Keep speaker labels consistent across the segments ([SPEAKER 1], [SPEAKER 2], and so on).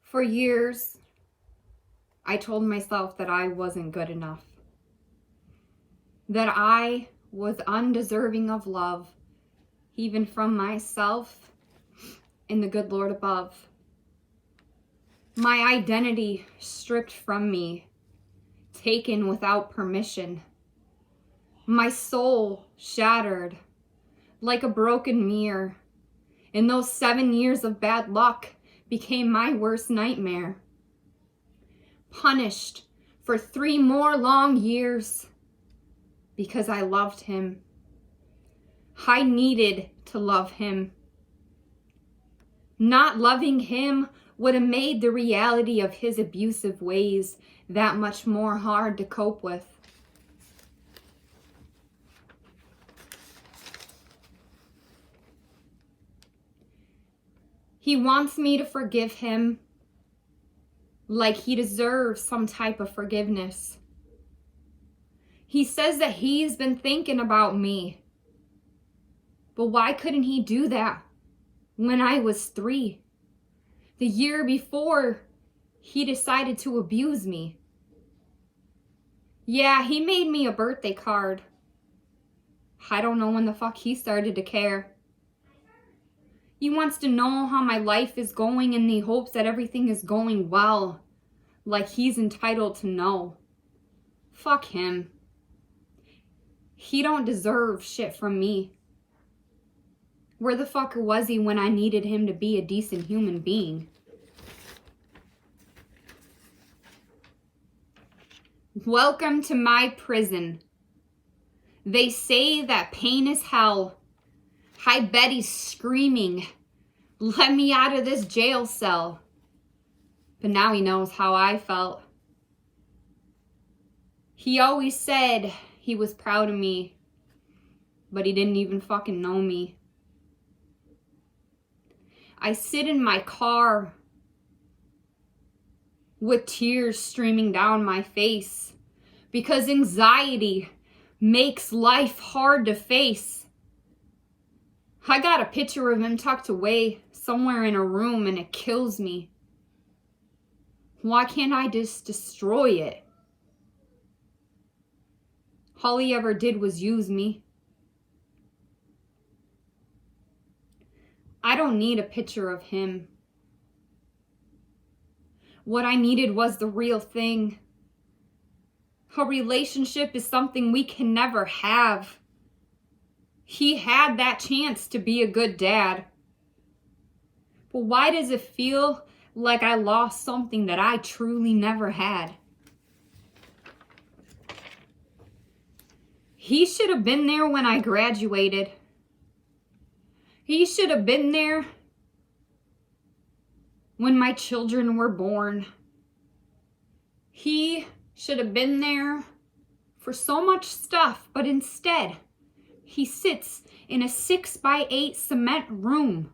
[SPEAKER 1] For years, I told myself that I wasn't good enough, that I was undeserving of love, even from myself and the good Lord above. My identity stripped from me, taken without permission. My soul shattered like a broken mirror, and those 7 years of bad luck became my worst nightmare. Punished for 3 more long years because I loved him. I needed to love him. Not loving him would have made the reality of his abusive ways that much more hard to cope with. He wants me to forgive him like he deserves some type of forgiveness. He says that he's been thinking about me. But why couldn't he do that when I was 3? The year before he decided to abuse me. Yeah, he made me a birthday card. I don't know when the fuck he started to care. He wants to know how my life is going and he hopes that everything is going well, like he's entitled to know. Fuck him. He don't deserve shit from me. Where the fuck was he when I needed him to be a decent human being? Welcome to my prison. They say that pain is hell. I bet he's screaming, "Let me out of this jail cell." But now he knows how I felt. He always said he was proud of me, but he didn't even fucking know me. I sit in my car with tears streaming down my face because anxiety makes life hard to face. I got a picture of him tucked away somewhere in a room and it kills me. Why can't I just destroy it? All he ever did was use me. I don't need a picture of him. What I needed was the real thing. A relationship is something we can never have. He had that chance to be a good dad. But why does it feel like I lost something that I truly never had? He should have been there when I graduated. He should have been there when my children were born. He should have been there for so much stuff, but instead, he sits in a 6x8 cement room.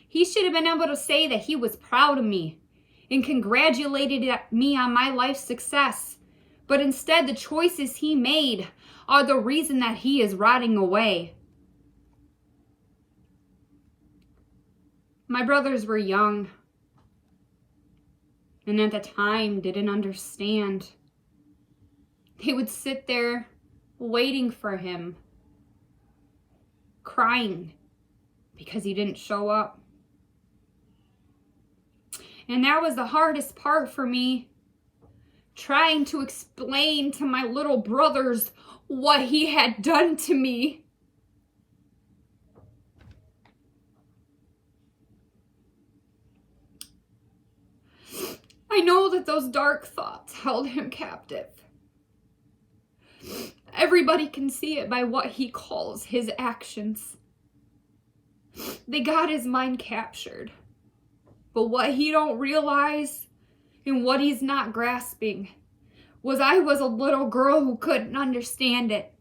[SPEAKER 1] He should have been able to say that he was proud of me and congratulated me on my life success. But instead, the choices he made are the reason that he is rotting away. My brothers were young, and at the time didn't understand. They would sit there waiting for him, crying because he didn't show up. And that was the hardest part for me, trying to explain to my little brothers what he had done to me. I know that those dark thoughts held him captive. Everybody can see it by what he calls his actions. They got his mind captured. But what he don't realize and what he's not grasping was I was a little girl who couldn't understand it.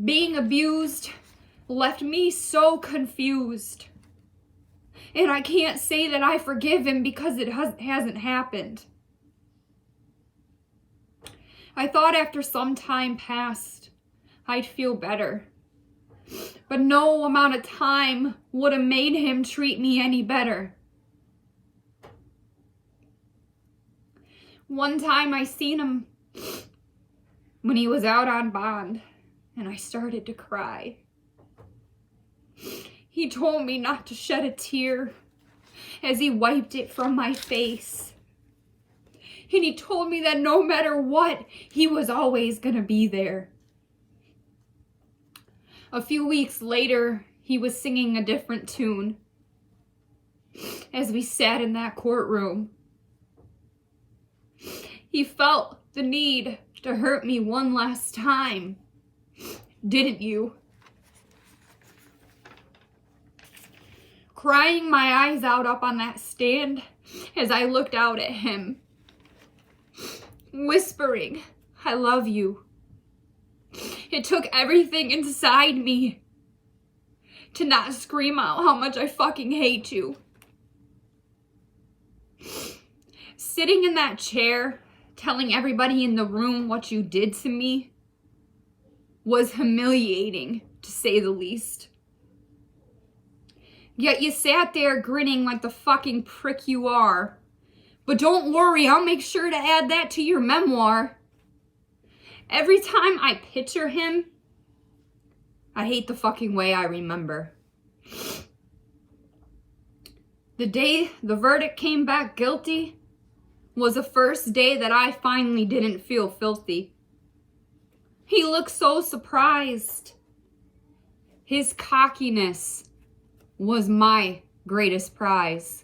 [SPEAKER 1] Being abused left me so confused. And I can't say that I forgive him because it hasn't happened. I thought after some time passed, I'd feel better. But no amount of time would have made him treat me any better. One time I seen him when he was out on bond, and I started to cry. He told me not to shed a tear as he wiped it from my face. And he told me that no matter what, he was always gonna be there. A few weeks later, he was singing a different tune as we sat in that courtroom. He felt the need to hurt me one last time, didn't you? Crying my eyes out up on that stand as I looked out at him, whispering, I love you. It took everything inside me to not scream out how much I fucking hate you. Sitting in that chair, telling everybody in the room what you did to me was humiliating, to say the least. Yet you sat there grinning like the fucking prick you are. But don't worry, I'll make sure to add that to your memoir. Every time I picture him, I hate the fucking way I remember. The day the verdict came back guilty was the first day that I finally didn't feel filthy. He looked so surprised. His cockiness was my greatest prize.